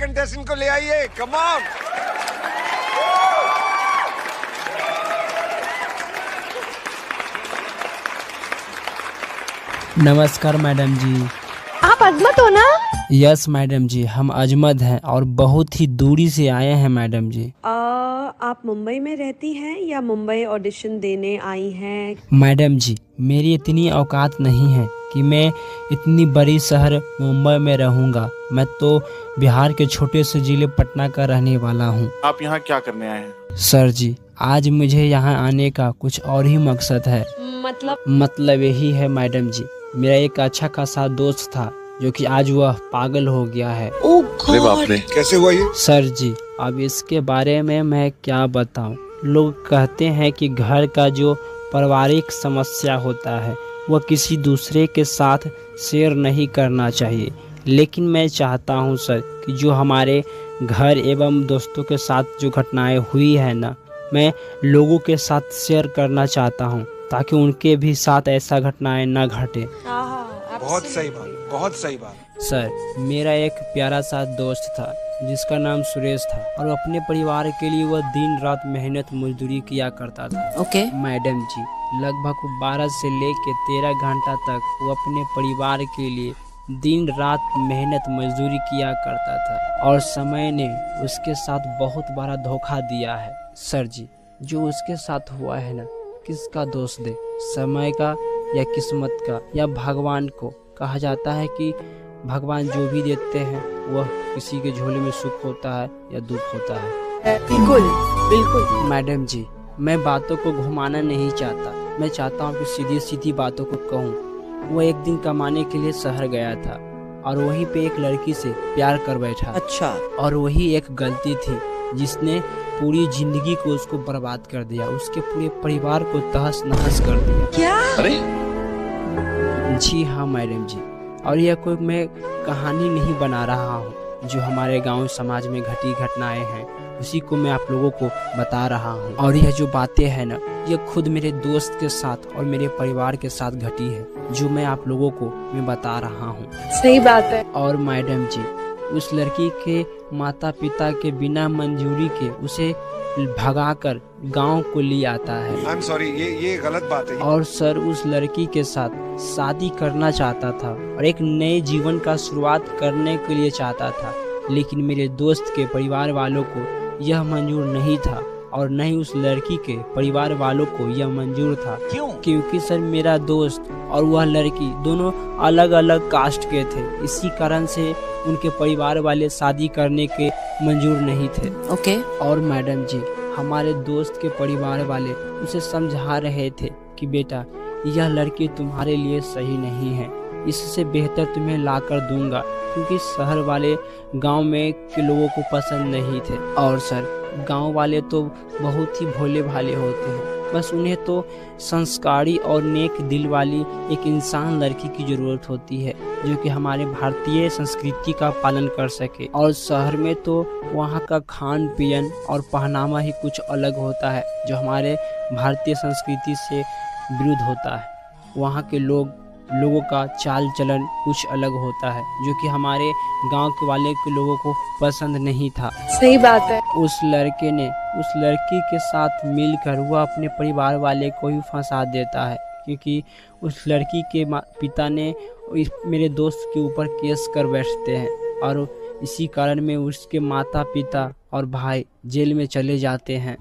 Contestant को ले आइए, कम ऑन। नमस्कार मैडम जी। आप अजमत हो ना? यस मैडम जी, हम अजमत हैं और बहुत ही दूरी से आए हैं मैडम जी। आप मुंबई में रहती हैं या मुंबई ऑडिशन देने आई हैं? मैडम जी, मेरी इतनी औकात नहीं है कि मैं इतनी बड़ी शहर मुंबई में रहूंगा। मैं तो बिहार के छोटे से जिले पटना का रहने वाला हूँ। आप यहाँ क्या करने आए हैं? सर जी, आज मुझे यहाँ आने का कुछ और ही मकसद है। मतलब यही है मैडम जी, मेरा एक अच्छा खासा दोस्त था जो कि आज वह पागल हो गया है। अरे बाप रे, कैसे हुआ ये? सर जी, अब इसके बारे में मैं क्या बताऊं। लोग कहते हैं कि घर का जो पारिवारिक समस्या होता है वह किसी दूसरे के साथ शेयर नहीं करना चाहिए, लेकिन मैं चाहता हूं सर कि जो हमारे घर एवं दोस्तों के साथ जो घटनाएं हुई है ना, मैं लोगों के साथ शेयर करना चाहता हूं ताकि उनके भी साथ ऐसा घटनाएं ना घटे। बहुत सही बात, बहुत सही बात। सर, मेरा एक प्यारा सा दोस्त था जिसका नाम सुरेश था और अपने परिवार के लिए वह दिन रात मेहनत मजदूरी किया करता था। ओके। मैडम जी, लगभग 12 से लेकर 13 घंटा तक वो अपने परिवार के लिए दिन रात मेहनत मजदूरी किया करता था और समय ने उसके साथ बहुत बड़ा धोखा दिया है। सर जी, जो उसके साथ हुआ है ना, किसका दोष दे, समय का या किस्मत का या भगवान को? कहा जाता है कि भगवान जो भी देते हैं वह किसी के झोले में सुख होता है या दुख होता है। बिल्कुल बिल्कुल। मैडम जी, मैं बातों को घुमाना नहीं चाहता, मैं चाहता हूँ कि सीधी सीधी बातों को कहूँ। वो एक दिन कमाने के लिए शहर गया था और वहीं पे एक लड़की से प्यार कर बैठा। अच्छा। और वही एक गलती थी जिसने पूरी जिंदगी को उसको बर्बाद कर दिया, उसके पूरे परिवार को तहस नहस कर दिया। क्या? अरे जी हाँ मैडम जी, और यह कोई मैं कहानी नहीं बना रहा हूँ, जो हमारे गांव समाज में घटी घटनाएं हैं उसी को मैं आप लोगों को बता रहा हूँ। और यह जो बातें हैं ना, ये खुद मेरे दोस्त के साथ और मेरे परिवार के साथ घटी है, जो मैं आप लोगों को मैं बता रहा हूँ। सही बात है। और मैडम जी, उस लड़की के माता पिता के बिना मंजूरी के उसे भगाकर गांव को ले आता है। आई एम सॉरी, ये गलत बात है। और सर, उस लड़की के साथ शादी करना चाहता था और एक नए जीवन का शुरुआत करने के लिए चाहता था, लेकिन मेरे दोस्त के परिवार वालों को यह मंजूर नहीं था और न ही उस लड़की के परिवार वालों को यह मंजूर था। क्यों? क्योंकि सर, मेरा दोस्त और वह लड़की दोनों अलग अलग कास्ट के थे, इसी कारण से उनके परिवार वाले शादी करने के मंजूर नहीं थे। ओके। और मैडम जी, हमारे दोस्त के परिवार वाले उसे समझा रहे थे कि बेटा, यह लड़की तुम्हारे लिए सही नहीं है, इससे बेहतर तुम्हें लाकर दूंगा, क्योंकि शहर वाले गांव में के लोगों को पसंद नहीं थे। और सर, गांव वाले तो बहुत ही भोले भाले होते हैं, बस उन्हें तो संस्कारी और नेक दिल वाली एक इंसान लड़की की जरूरत होती है जो कि हमारे भारतीय संस्कृति का पालन कर सके। और शहर में तो वहाँ का खान पीन और पहनावा ही कुछ अलग होता है जो हमारे भारतीय संस्कृति से विरुद्ध होता है। वहाँ के लोगों का चाल चलन कुछ अलग होता है जो कि हमारे गांव के वाले के लोगों को पसंद नहीं था। सही बात है। उस लड़के ने उस लड़की के साथ मिलकर वह अपने परिवार वाले को ही फंसा देता है, क्योंकि उस लड़की के पिता ने मेरे दोस्त के ऊपर केस कर बैठते हैं और इसी कारण में उसके माता पिता और भाई जेल में चले जाते हैं।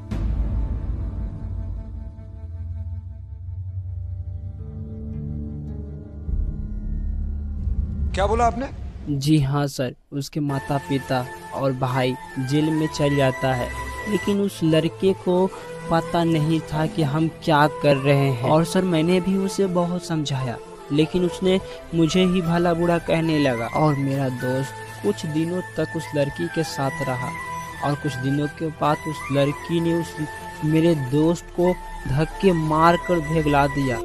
क्या बोला आपने? जी हाँ सर, उसके माता पिता और भाई जेल में चल जाता है, लेकिन उस लड़के को पता नहीं था कि हम क्या कर रहे हैं। और सर, मैंने भी उसे बहुत समझाया, लेकिन उसने मुझे ही भला बुरा कहने लगा। और मेरा दोस्त कुछ दिनों तक उस लड़की के साथ रहा और कुछ दिनों के बाद उस लड़की ने मेरे दोस्त को धक्के मार कर भगा दिया।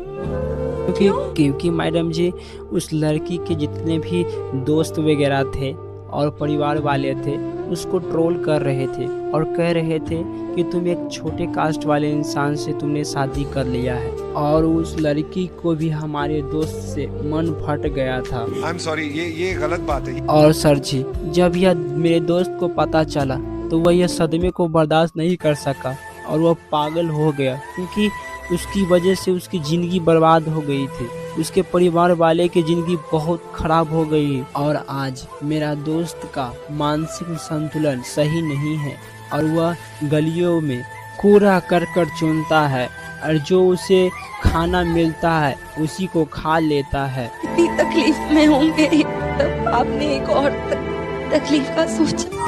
क्योंकि मैडम जी, उस लड़की के जितने भी दोस्त वगैरह थे और परिवार वाले थे उसको ट्रोल कर रहे थे और कह रहे थे कि तुम एक छोटे कास्ट वाले इंसान से तुमने शादी कर लिया है। और उस लड़की को भी हमारे दोस्त से मन फट गया था। आई एम सॉरी, ये गलत बात है। और सर जी, जब यह मेरे दोस्त को पता चला तो वह यह सदमे को बर्दाश्त नहीं कर सका और वह पागल हो गया, क्योंकि उसकी वजह से उसकी ज़िंदगी बर्बाद हो गई थी, उसके परिवार वाले की ज़िंदगी बहुत खराब हो गई। और आज मेरा दोस्त का मानसिक संतुलन सही नहीं है और वह गलियों में कूड़ा करकट चुनता है और जो उसे खाना मिलता है उसी को खा लेता है। इतनी तकलीफ में होंगे तब आपने एक और तकलीफ का सोचा।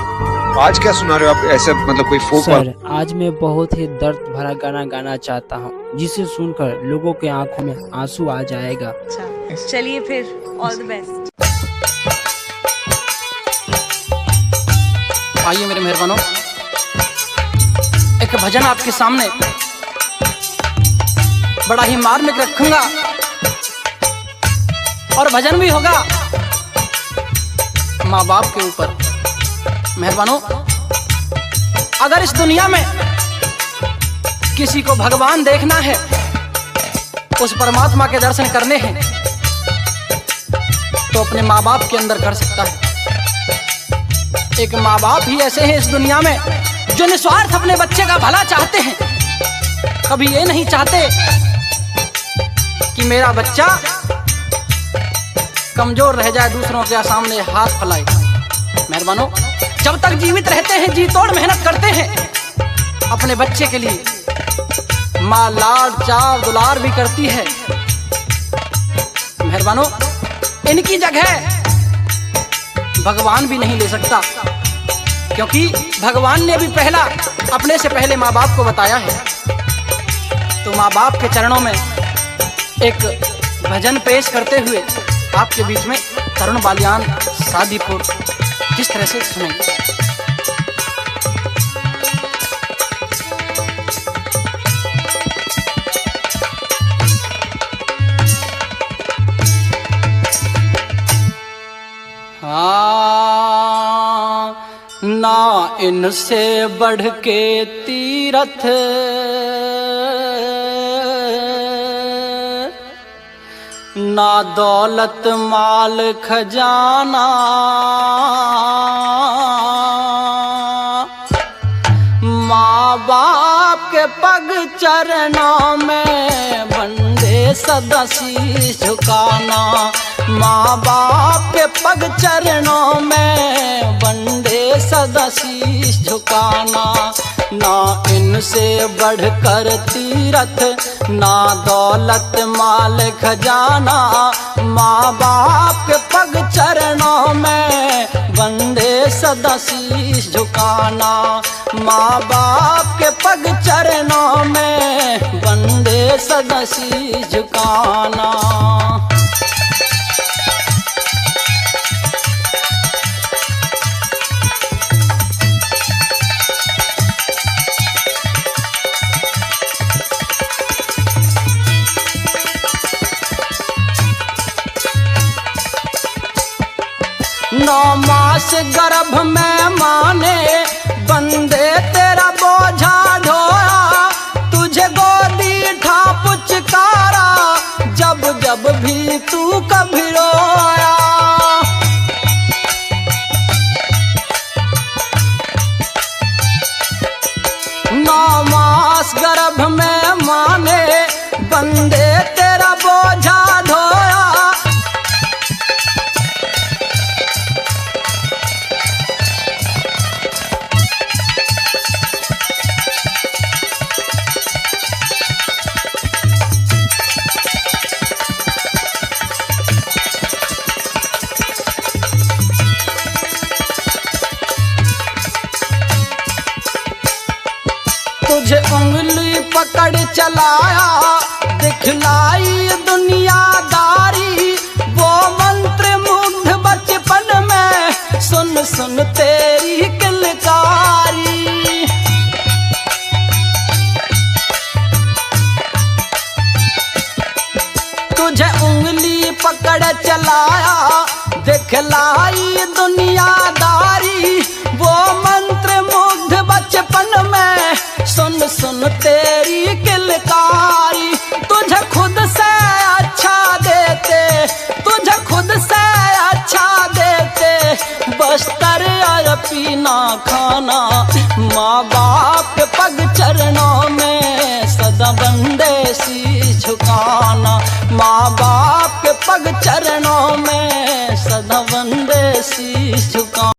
आज क्या सुना रहे हो आप? ऐसे मतलब कोई फोक? सर, आज मैं बहुत ही दर्द भरा गाना गाना चाहता हूँ जिसे सुनकर लोगों के आंखों में आंसू आ जाएगा। अच्छा, चलिए फिर, ऑल द बेस्ट। आइए मेरे मेहरबानों, एक भजन आपके सामने बड़ा ही मार्मिक रखूंगा और भजन भी होगा माँ बाप के ऊपर। मेहरबानों, अगर इस दुनिया में किसी को भगवान देखना है, उस परमात्मा के दर्शन करने हैं, तो अपने माँ बाप के अंदर कर सकता है। एक माँ बाप ही ऐसे हैं इस दुनिया में जो निस्वार्थ अपने बच्चे का भला चाहते हैं। कभी ये नहीं चाहते कि मेरा बच्चा कमजोर रह जाए, दूसरों के सामने हाथ फैलाए। मेहरबानों, जब तक जीवित रहते हैं जी तोड़ मेहनत करते हैं अपने बच्चे के लिए। माँ लाड चाव दुलार भी करती है। मेहरबानों, इनकी जगह भगवान भी नहीं ले सकता, क्योंकि भगवान ने भी पहला अपने से पहले माँ बाप को बताया है। तो माँ बाप के चरणों में एक भजन पेश करते हुए आपके बीच में तरुण बालियान शादीपुर किस तरह से सुनेंगे। ना इनसे बढ़ के तीरथ ना दौलत माल खजाना, माँ बाप के पग चरणों में बंदे सदा शीश झुकाना। माँ बाप के पग चरणों में बंदे सदा शीश झुकाना। ना इनसे बढ़कर तीरथ ना दौलत माल खजाना, माँ बाप के पग चरणों में बंदे सदा शीश झुकाना। माँ बाप के पग चरणों में बंदे सदा शीश झुकाना। नौ मास गर्भ में माने बंदे तेरा बोझा ढोया, तुझे गोदी ठा पुचकारा जब जब भी तू कभी रोया। नौ मास गर्भ में माने बंदे तेरा बोझा ढोया, तुझे उंगली पकड़ चलाया दिखलाई दुनियादारी। वो मंत्र मुग्ध बचपन में सुन सुन तेरी किलकारी। तुझे उंगली पकड़ चलाया दिखलाई दुनियादारी। तेरी किलकारी, तुझे खुद से अच्छा देते, तुझे खुद से अच्छा देते, बस्तर और पीना खाना, माँ बाप के पग चरणों में सदा बंदे सी झुकाना, माँ बाप के पग चरणों में सदा बंदे सी झुकाना।